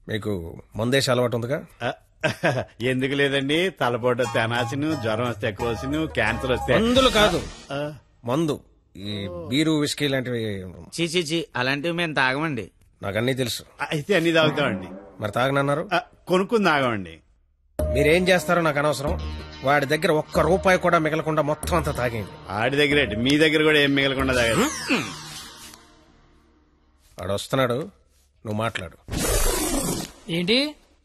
మీకు మందేసి అలవాటు ఉందిగా? ఎందుకు లేదండి, తలపోటు తెనాసిను, జ్వరం వస్తే ఎక్కువసిను, క్యాన్సర్ వస్తే. మందులు కాదు, మందు. ఈ బీరు విస్కీ లాంటివి. చీ అలాంటివి మేము తాగమండి. నాకు అన్నీ తెలుసు. అయితే అన్ని తాగుతామండి. మరి తాగనన్నారు? కొనుక్కుని తాగమండి. మీరేం చేస్తారో నాకు అనవసరం. వాడి దగ్గర ఒక్క రూపాయి కూడా మిగలకుండా మొత్తం అంతా తాగేయండి. ఆడి దగ్గర మీ దగ్గర కూడా ఏం మిగలకుండా తాగారు. వాడు వస్తున్నాడు, నువ్వు మాట్లాడు. ఏంటి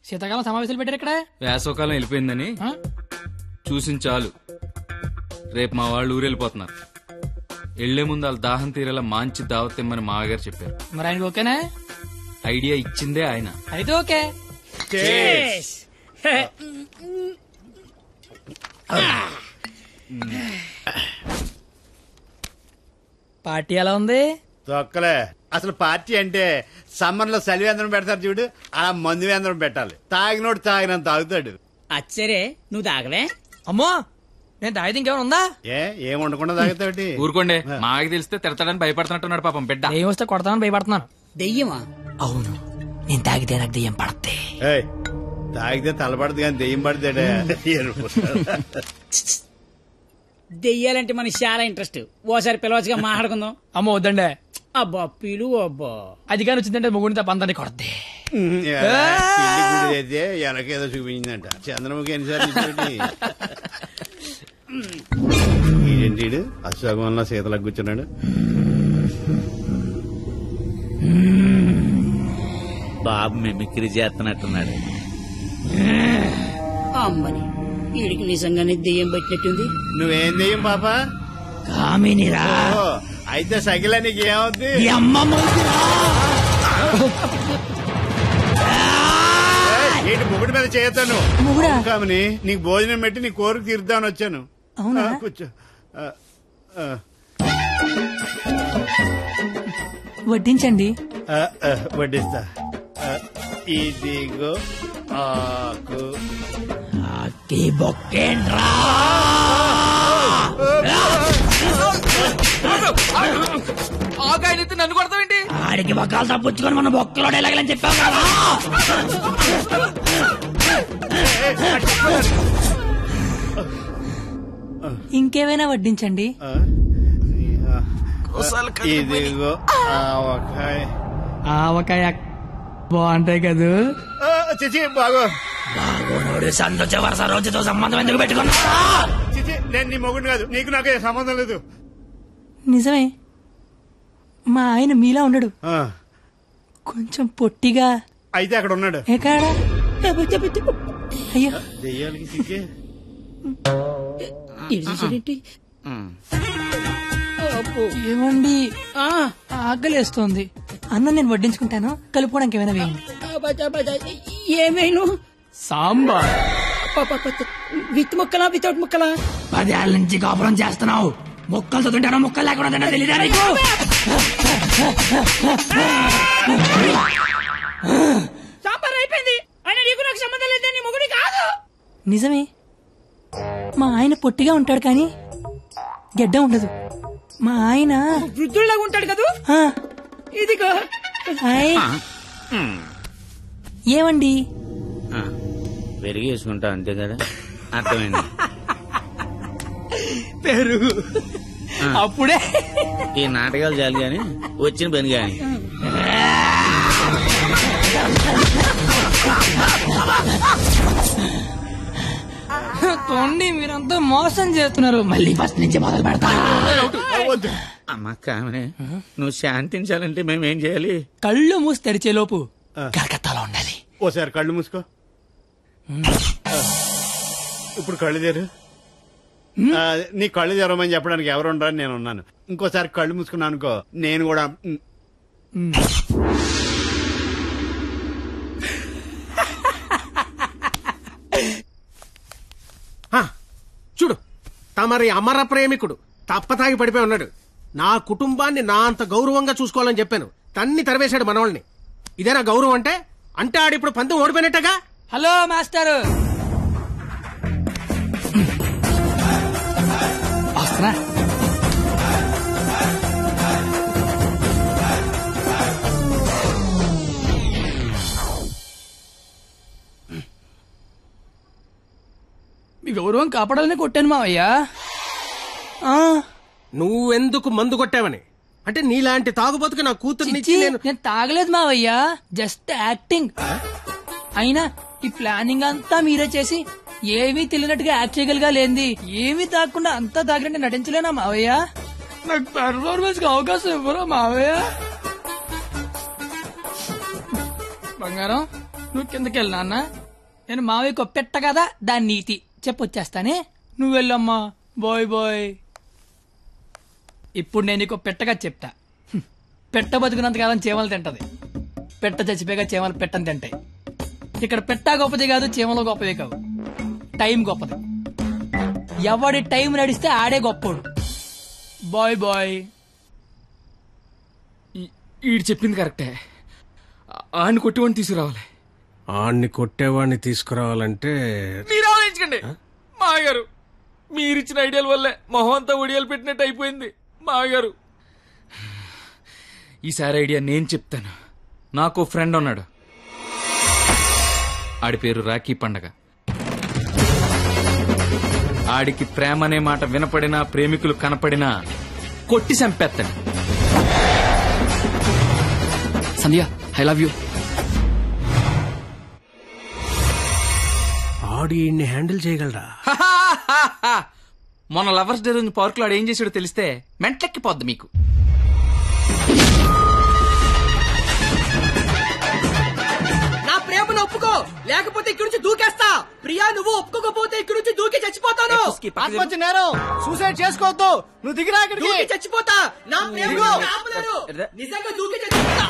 శీతాకాలం సమావేశాలు పెట్టారు ఇక్కడ? వేసవకాలం వెళ్ళిపోయిందని చూసిన చాలు. రేపు మా వాళ్ళు ఊరెళ్ళిపోతున్నారు. వెళ్లే ముందు వాళ్ళ దాహం తీరేలా మంచి దావత్ ఇమ్మని మామగారు చెప్పారు. మరి ఆయనకి ఓకేనా? ఐడియా ఇచ్చిందే ఆయన. అయితే ఓకే. పార్టీ ఎలా ఉంది? తొక్కలే. అసలు పార్టీ అంటే సమ్మర్ లో చలివేంద్రం పెడతారు చూడు, అలా మందు వేంద్రం పెట్టాలి. తాగినోడు తాగినంత తాగుతాడు. అచ్చరే నువ్వు తాగలే? అమ్మో, నేను తాగితే ఇంకేమైనా ఉందా? ఏం ఉండకుండా తాగుతాడు. ఊరుకోండి, మాకు తెలిస్తే తిడతాడని భయపడుతున్నట్టున్నాడు పాపం బిడ్డ. దెయ్యం వస్తే కొడతామని భయపడుతున్నాను. దెయ్యమా? అవును, నేను తాగితే నాకు దెయ్యం పడతే. తాగితే తలపడదు కానీ దెయ్యం పడతాడే. దెయ్యాలంటే మనకి చాలా ఇంట్రెస్ట్. ఓసారి పిలవచ్చుగా మాట్లాడుకుందాం. అమ్మో వద్దండే. అబ్బా పిలువు. అబ్బా అది కానీ వచ్చిందంటే ముగ్గురిని తప్ప అందరినీ కొడద్దే. అయితే వెనకేదో చూపించిందంట. చంద్రముఖి ఎన్నిసార్లు ఏంటి అశ్వగంలో సీతలకు కూర్చున్నాడు. బాబు మిమిక్రీ చేస్తున్నట్టున్నాడు. అమ్మని వీడికి నిజంగానే దెయ్యం పెట్టినట్టుంది. నువ్వేం దెయ్యం పాపా? కామినిరా. అయితే సగిల నీకు ఏమవుద్ది? ఏంటి ముగుడి మీద చేయతాను కామని? నీకు భోజనం పెట్టి నీ కోరిక తీర్దామని వచ్చాను. కూర్చో. వడ్డించండి. వడ్డిస్తా. ఇదిగో ఆకు. ఆకాయనైతే నన్ను కొడతావేంటి? ఆడికి బొక్కలు తప్పుచ్చుకొని మన బొక్కలో ఎలాగలని చెప్పావు కదా. ఇంకేమైనా వడ్డించండి. ఇదిగో ఆవకాయ. ఆవకాయ బాగుంటాయి కదా. చిచి బాగో. బాగోనోడు సంతోష వరుస రోజుతో సంబంధం ఎందుకు పెట్టుకున్నా? చిచి నేను నీ మొగుడు కాదు, నీకు నాకే సంబంధం లేదు. నిజమే, మా ఆయన మీలా ఉండడు, కొంచెం పొట్టిగా. అయితే అక్కడ ఉన్నాడు. ఎక్కడా? అయ్యో దెయ్యాలకి సిగ్గే. ఏమండి, ఆకలేస్తోంది. అన్నం నేను వడ్డించుకుంటాను, కలుపుకోవడానికి ఏమైనా వేయండి. ఏమైనా సాంబార్. విత్ ముక్కలా వితౌట్ ముక్కలా? 10 ఏళ్ళ నుంచి కాపురం చేస్తున్నావు. ముక్కలతో తింటానో ముక్కలు లేకుండా తింటా తెలియదా నీకు? సాంబార్ అయిపోయింది. ఆయన నీకు నాకు సంబంధం లేదు, నీ మొగుడి కాదు. నిజమే, మా ఆయన పొట్టిగా ఉంటాడు కానీ గెడ్డ ఉండదు. మా ఆయన వృద్ధుల్లాగా ఉంటాడు కదా. ఇదిగో ఏమండి, పెరిగేసుకుంటా అంతే కదా. అర్థమైంది. పెరుగు అప్పుడే. ఈ నాటకాలు చాలు గాని వచ్చిన పని గాని. తోండి, మీరంతా మోసం చేస్తున్నారు. మళ్ళీ ఫస్ట్ నుంచి మొదలు పెడతా. అమ్మ కామనే, నువ్వు శాంతించాలంటే మేమేం చేయాలి? కళ్ళు మూసి తెరిచే లోపు కలకత్తాలో ఉండాలి. ఓసారి కళ్ళు మూసుకో. ఇప్పుడు కళ్ళు తెరు. నీ కళ్ళు తెరవమని చెప్పడానికి ఎవరు ఉండరని నేను ఉన్నాను. ఇంకోసారి కళ్ళు మూసుకున్నా అనుకో, నేను కూడా. చూడు, తమరి అమర ప్రేమికుడు తప్పతాగి పడిపోయి ఉన్నాడు. నా కుటుంబాన్ని నా అంత గౌరవంగా చూసుకోవాలని చెప్పాను, తన్ని తరివేశాడు మనవాళ్ళని. ఇదేనా గౌరవం అంటే? అంటే ఆడిప్పుడు పందెం ఓడిపోయినట్టుగా. హలో మాస్టర్, వస్తున్నా. మీ గౌరవం కాపాడాలని కొట్టాను మావయ్య. నువ్వెందుకు మందు కొట్టావని? అంటే నీలాంటి తాగుబోతుకి నా కూతుర్నిచ్చి నేను నేను తాగలేదు మావయ్య, జస్ట్ యాక్టింగ్. అయినా ఈ ప్లానింగ్ అంతా మీరే చేసి ఏమీ తెలియనట్టుగా యాక్ట్ చేయగలిగా లేంది. ఏమీ తాగకుండా అంతా తాగినట్టు నటించలేనా మావయ్య? నాకు పెర్ఫార్మెన్స్ కి అవకాశం ఇవ్వరా మావయ్య? బంగారం, నువ్వు కిందకి వెళ్ళి నాన్న. నేను మావయ్యకు పెట్ట కదా, దాని నీతి చెప్పొచ్చేస్తానే. నువ్వు వెళ్ళమ్మా. Bye bye. ఇప్పుడు నేను నీకు పెట్టగా చెప్తా. పెట్ట బతుకున్నంత కాలం చీమలు తింటది, పెట్ట చచ్చిపోయాక చీమలు పెట్టని తింటాయి. ఇక్కడ పెట్ట గొప్పది కాదు, చీమలు గొప్పది కావు, టైం గొప్పది. ఎవడి టైం నడిస్తే ఆడే గొప్పోడు. Bye bye. ఈడు చెప్పింది కరెక్టే. ఆడిని కొట్టివాడిని తీసుకురావాలి. ఆడిని కొట్టేవాడిని తీసుకురావాలంటే మీరు ఆలోచించకండి మాగారు. మీరిచ్చిన ఐడియాల వల్లే మొహం అంతా ఒడియాలు పెట్టినట్టు అయిపోయింది మాగారు. ఈసారి ఐడియా నేను చెప్తాను. నాకు ఫ్రెండ్ ఉన్నాడు, ఆడి పేరు రాఖీ పండగ. ఆడికి ప్రేమ అనే మాట వినపడినా, ప్రేమికులు కనపడినా కొట్టి చంపేస్తాడు. Sandhya, I love you. ఆడి హ్యాండిల్ చేయగలరా? మొన్న లవర్స్ డే రోజు పార్క్ లో ఆడు ఏం చేసాడో తెలిస్తే మెంట్లెక్కిపోద్ది మీకు. నా ప్రేమను ఒప్పుకో, లేకపోతే ఇక్కడి నుంచి దూకేస్తా. ప్రియా, నువ్వు ఒప్పుకోకపోతే ఇక్కడి నుంచి దూకి చచ్చిపోతాను. ఆత్మహత్య నేరం, సూసైడ్ చేసుకోవద్దు. నువ్వు దిగిరా ఇక్కడికి. దూకి చచ్చిపోతా. నా ప్రేమను ఆపలేరు. నిజంగా దూకి చచ్చిపోతా.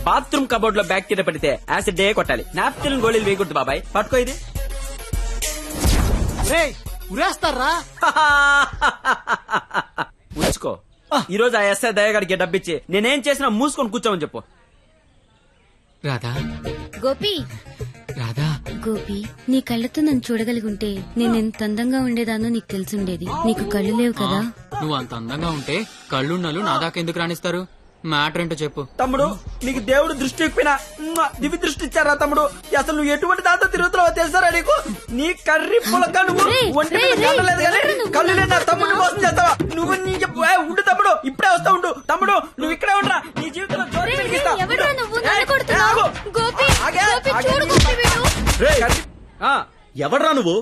బాత్రూమ్ కబోర్డ్ లో బ్యాక్టీరియా పడితే యాసిడ్ డే కొట్టాలి. నాప్కిన్ గోళీలు వేయకూడదు బాబాయ్. పట్టుకో ఇది. ఉరేస్తారా? ఉంచుకో. ఈ రోజు ఆ ఎస్ఐ దయగాడికి డబ్బిచ్చి నేనేం చేసినా మూసుకొని కూర్చోమని చెప్పు. రాధా, గోపి, రాధా, గోపి, నీ కళ్ళతో నన్ను చూడగలిగుంటే నేను ఎంత అందంగా ఉండేదానో నీకు తెలిసుండేది. నీకు కళ్ళు లేవు కదా. నువ్వు అంత అందంగా ఉంటే కళ్ళున్నలు నా దాకా ఎందుకు రాణిస్తారు? మ్యాటర్ ఏంటో చెప్పు. తమ్ముడు, నీకు దేవుడు దృష్టి ఇప్పినా దివి దృష్టి ఇచ్చారా తమ్ముడు? అసలు నువ్వు ఎటువంటి దాంతో తిరుగుతున్నావో తెలుసారా నీకు? నీ కర్రీ పులక నువ్వు ఒంటి మీద కట్టలేదు కానీ కళ్ళు లేని తమ్ముడు మోసం చేస్తావా నువ్వు? నీ ఉండు తమ్ముడు, ఇప్పుడే వస్తా ఉండు. తమ్ముడు, నువ్వు ఇక్కడే ఉండరా, నీ జీవితంలో జ్యోతి వెలిగిస్తా. ఎవడ్రా నువ్వు?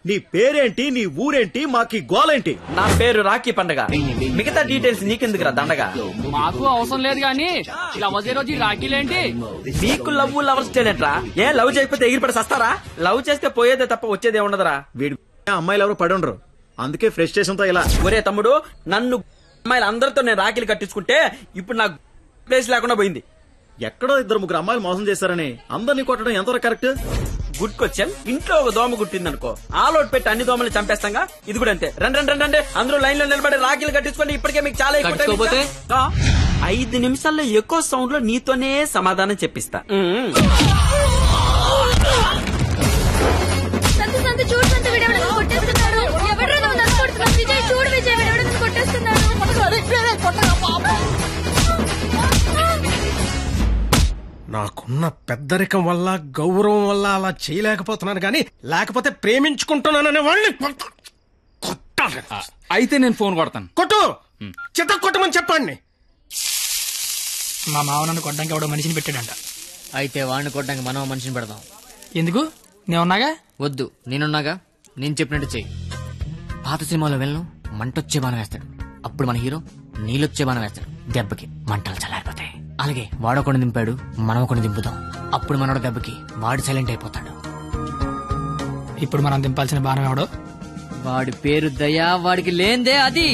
నీ పేరేంటి, నీ ఊరేంటి, మాకి గోలేంటి? నా పేరు రాఖీ పండగ. మిగతా డీటెయిల్స్ నీకెందుకురా దండగా? మాకు అవసరం లేదు గానీ లవ్ రోజు రాఖీలేంటి? నీకు లవ్ లవర్స్ చేయలేంట్రా? ఏ లవ్ చేయకపోతే ఎగిరిపడి సస్తారా? లవ్ చేస్తే పోయేదే తప్ప వచ్చేదే ఉండదురా. వీడి అమ్మాయిలు ఎవరు పడి ఉండరు, అందుకే ఫ్రస్ట్రేషన్ తో ఇలా. ఒరే తమ్ముడు, నన్ను అమ్మాయిలు అందరితో నేను రాఖీలు కట్టించుకుంటే ఇప్పుడు నాకు ప్లేస్ లేకుండా పోయింది. ఎక్కడో 2-3 అమ్మాయిలు మోసం చేశారని అందరినీ కొట్టడం ఎంతవరకు కరెక్ట్? Good question. ఇంట్లో ఒక దోమ గుట్టిందనుకో, ఆలోట్ పెట్టి అన్ని దోమలు చంపేస్తాంగా. ఇది కూడా అంతే. రండి అందరూ లైన్ లో నిలబడి రాఖీలు కట్టించుకోండి. ఇప్పటికే మీకు చాలా ఎక్కువ. 5 నిమిషాల్లో ఎక్కువ సౌండ్ లో నీతోనే సమాధానం చెప్పిస్తా. నాకున్న పెద్దరికం వల్ల, గౌరవం వల్ల అలా చేయలేకపోతున్నాను గాని, లేకపోతే ప్రేమించుకుంటున్నాననే వాళ్ళని కొట్టాలి. అయితే నేను ఫోన్ కొడతాను. కొట్టు, చిత్త కొట్టమని చెప్పండి. మా మావ నన్ను కొట్టడానికి ఎవడో మనిషిని పెట్టాడంట. అయితే వాడిని కొట్టడానికి మనం మనిషిని పెడదాం. ఎందుకు? నేనున్నాగా. వద్దు, నేనున్నాగా. నేను చెప్పినట్టు చెయ్యి. పాత సినిమాలో వెళ్ళను మంటొచ్చే బాణం వేస్తాడు, అప్పుడు మన హీరో నీళ్ళొచ్చే బాణం వేస్తాడు. దెబ్బకి మంటలు చల్లారిపోతాయి. అలాగే వాడొకడిని దింపాడు, మనం ఒకడిని దింపుదాం. అప్పుడు మనోడు దెబ్బకి వాడు సైలెంట్ అయిపోతాడు. ఇప్పుడు మనం దింపాల్సిన బాణం ఎవడో? వాడి పేరు దయా, వాడికి లేందే అది.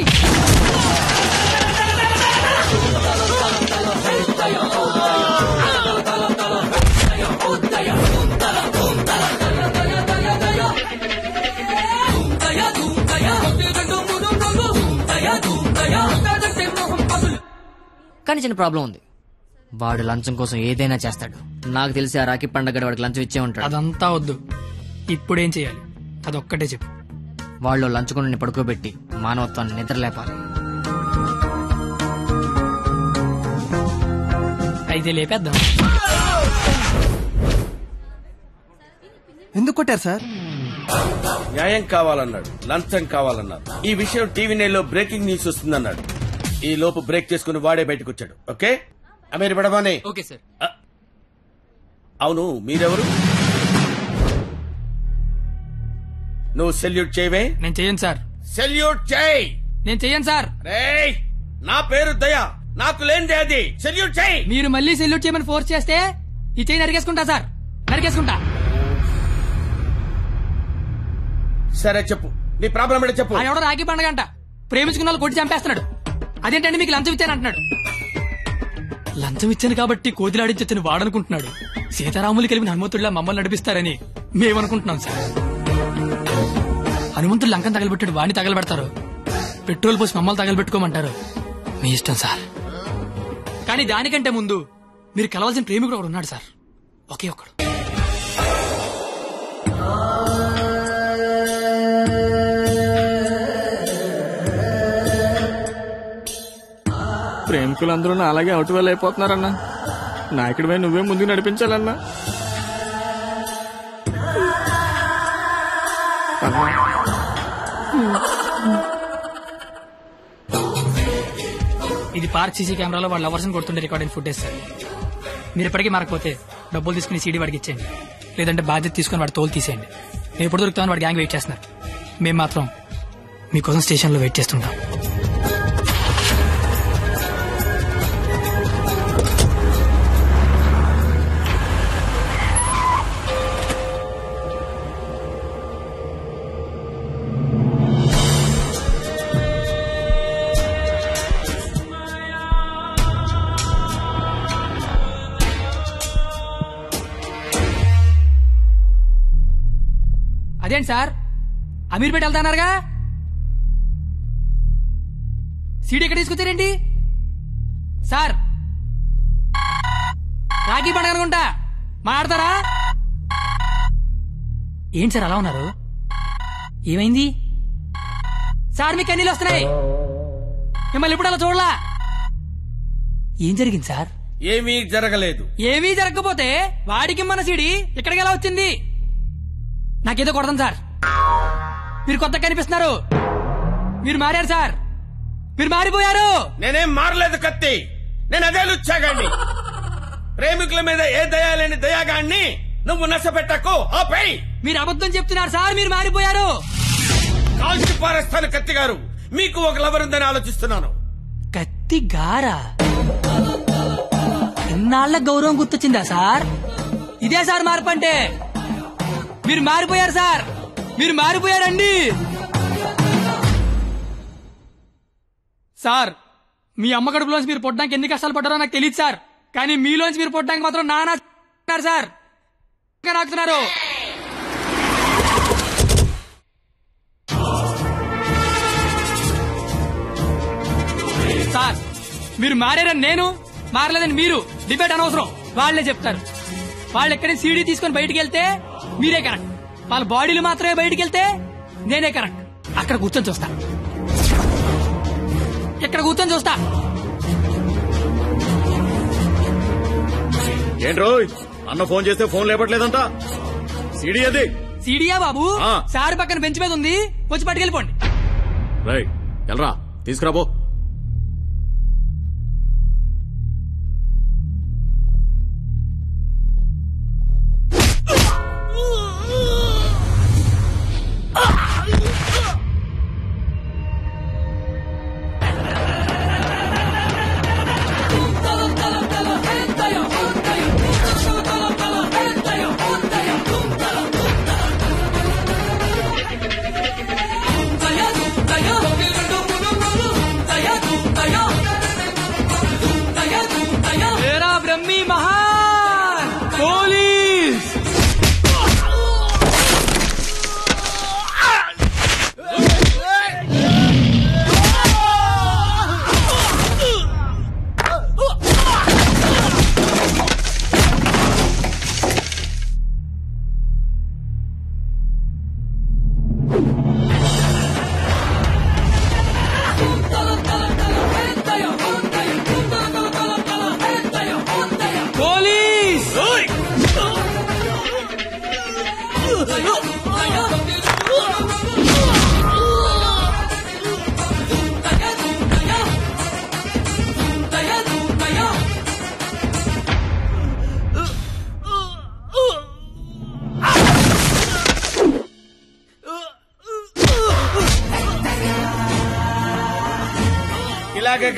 కానీ చిన్న ప్రాబ్లం ఉంది. వాడు లంచం కోసం ఏదైనా చేస్తాడు. నాకు తెలిసి ఆ రాఖీ పండగ వాడికి లంచం ఇచ్చే ఉంటాడు. అదంతా వద్దు, ఇప్పుడేం చేయాలి అదొక్కటే చెప్పు. వాళ్ళు లంచుకుని పడుకోబెట్టి మానవత్వాన్ని నిద్రలేపాలి. అయితే లేపేద్దాం. ఎందుకు కొట్టారు సార్? న్యాయం కావాలన్నాడు, లంచం కావాలన్నాడు. ఈ విషయం టీవీ నైన్లో బ్రేకింగ్ న్యూస్ వస్తుందన్నాడు. ఈ లోపు బ్రేక్ చేసుకుని వాడే బయటకు వచ్చాడు. ఓకే అమీర్ బడబానే. Okay sir. అవును, మీరెవరు? నువ్వు సెల్యూట్ చేయవే? నేను చెయ్యను సార్. సెల్యూట్ చేయి. నేను చెయ్యను సార్. రేయ్, నా పేరు దయా, నాకు లేనిదే అది. సెల్యూట్ చేయి. మీరు మళ్ళీ సెల్యూట్ చేయమని ఫోర్స్ చేస్తే ఈ చెయ్యి నరికేసుకుంటా సార్, నరికేసుకుంటా. సరే చెప్పు, నీ ప్రాబ్లం ఏంటో చెప్పు. ఆ ఎవడో రాఖీ పండుగ అంట ప్రేమించుకున్న వాళ్ళు కొట్టి చంపేస్తున్నాడు. అదేంటంటే మీకు లంచం ఇచ్చాను అంటున్నాడు. లంచం ఇచ్చాను కాబట్టి కోతిలాడించని వాడనుకుంటున్నాడు. సీతారాములు కలిపిన హనుమంతుడిలా మమ్మల్ని నడిపిస్తారని మేమనుకుంటున్నాం సార్. హనుమంతుడు లంకం తగలబెట్టాడు, వాడిని తగలబెడతారు. పెట్రోల్ పోసి మమ్మల్ని తగలబెట్టుకోమంటారు. మీ ఇష్టం సార్. కానీ దానికంటే ముందు మీరు కలవాల్సిన ప్రేమికుడు ఒకడు ఉన్నాడు సార్, ఒకే ఒక్కడు. ప్రేమికులందరూ అలాగే అవుట్ వెల్ అయిపోతున్నారన్నా. నాయకుడిపై నువ్వే ముందుకు నడిపించాలన్నా. ఇది పార్క్ సీసీ కెమెరాలో వాళ్ళ లవర్స్ కొడుతుండే రికార్డింగ్ ఫుటేజ్ సార్. మీరు ఇప్పటికీ మారకపోతే డబ్బులు తీసుకుని సీడీ వాడికి ఇచ్చేయండి, లేదంటే బాధ్యత తీసుకుని వాడి తోలు తీసేయండి. నేను ఎప్పుడు దొరుకుతామని వాడి గ్యాంగ్ వెయిట్ చేస్తున్నారు. మేము మాత్రం మీకోసం స్టేషన్ లో వెయిట్ చేస్తుంటాం. అదేంటి సార్, అమీర్పేట వెళ్తాన్నారుగా, సీడీ ఎక్కడ తీసుకొచ్చారేంటి సార్? రాఖీ పండుగ అనుకుంటా, మాట్లాడతారా? ఏంటి సార్ అలా ఉన్నారు? ఏమైంది సార్? మీకు కన్నీళ్ళు వస్తున్నాయి. మిమ్మల్ని ఇప్పుడు అలా చూడలా. ఏం జరిగింది సార్? ఏమీ జరగలేదు. ఏమీ జరగకపోతే వాడికి మన సీడీ ఇక్కడికి ఎలా వచ్చింది? నాకేదో కొడతాం సార్. మీరు కొత్తగా కనిపిస్తున్నారు. మీరు మారారు సార్, మీరు మారిపోయారు. నేనేం మారలేదు కత్తి, నేను అదే లుచ్చాగాన్ని. ప్రేమికుల మీద ఏ దయాలేని దయాగాన్ని నువ్వు నష్టపెట్టకు. ఆపై మీరు అబద్ధం చెప్తున్నారు సార్, మీరు మారిపోయారు. కాల్చి పారేస్తాను కత్తి గారు. మీకు ఒక లవర్ ఉందని ఆలోచిస్తున్నాను. కత్తి గారా? ఇన్నాళ్ల గౌరవం గుర్తొచ్చిందా సార్? ఇదే సార్ మార్పు అంటే. మీరు మారిపోయారు సార్, మీరు మారిపోయారండి సార్. మీ అమ్మ కడుపులోంచి మీరు పుట్టడానికి ఎన్ని కష్టాలు పడ్డారో నాకు తెలియదు సార్, కానీ మీలోంచి మీరు పుట్టడానికి మాత్రం నానా సార్ నాకుతున్నారు. సార్ మీరు మారారని నేను, మారలేదని మీరు డిబేట్ అనవసరం. వాళ్లే చెప్తారు. వాళ్ళు ఎక్కడి సీడీ తీసుకొని బయటికి వెళ్తే మీరే కరెక్ట్, వాళ్ళ బాడీలు మాత్రమే బయటికి వెళ్తే నేనే కరెక్ట్. అక్కడ కూర్చొని చూస్తా, ఇక్కడ కూర్చొని చూస్తా. ఏంట్రో అన్న ఫోన్ చేస్తే ఫోన్ లేపట్లేదంట. సీడీ అది. సీడీయా బాబు? సార్ పక్కన బెంచ్ మీద ఉంది, వచ్చి పట్టుకెళ్ళిపోండి. రైట్, ఎల్రా తీసుకురాబో.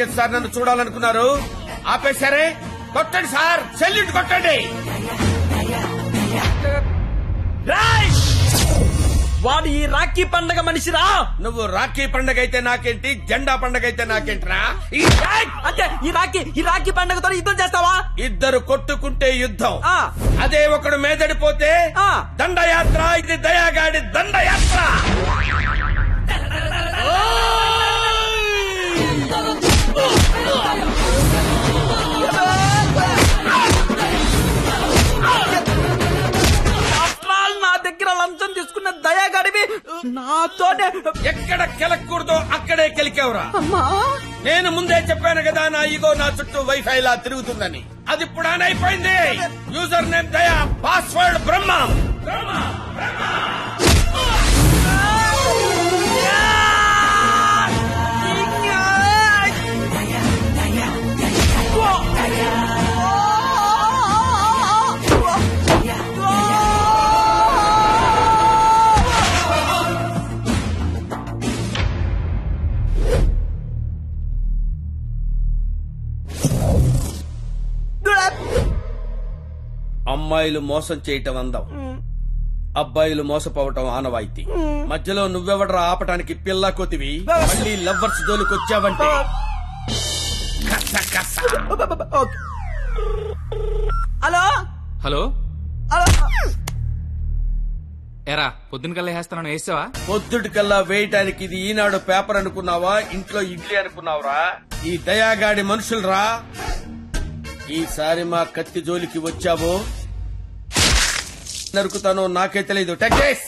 కదా సార్ నన్ను చూడాలనుకున్నారు. ఆపేశారే, కొట్టండి సార్, సెల్యూట్ కొట్టండి. వాడు ఈ రాఖీ పండగ మనిషిరా. నువ్వు రాఖీ పండగ అయితే నాకేంటి, జెండా పండగ అయితే నాకేంట్రా? అంటే ఈ రాఖీ పండగతో యుద్ధం చేస్తావా? ఇద్దరు కొట్టుకుంటే యుద్ధం, అదే ఒకడు మేదడిపోతే దండయాత్ర. ఇది దయాగాడి దండయాత్ర. నా దగ్గర లంచం తీసుకున్న దయాగాడివి నాతోనే ఎక్కడ కెలకూడదో అక్కడే కెలికేవరా. నేను ముందే చెప్పాను కదా, నా ఈగో నా చుట్టూ వైఫై లా తిరుగుతుందని. అది ఇప్పుడు ఆన్ అయిపోయింది. యూజర్ నేమ్ దయా, పాస్వర్డ్ బ్రహ్మ. అమ్మాయిలు మోసం చేయటం అందం, అబ్బాయిలు మోసపోవటం ఆనవాయితీ. మధ్యలో నువ్వెవడరా ఆపటానికి పిల్ల కొతివి? మళ్ళీ లవ్వర్స్ జోలికొచ్చావంటే హలో హలో, ఎరా పొద్దున కల్లా వేస్తాను, వేసావా? పొద్దుటికల్లా వేయటానికి ఇది ఈనాడు పేపర్ అనుకున్నావా, ఇంట్లో ఇడ్లీ అనుకున్నావురా? ఈ దయాగాడి మనుషులరా. ఈసారి మా కత్తి జోలికి వచ్చావో నరుకుతానో నాకే తెలీదు. Tech this.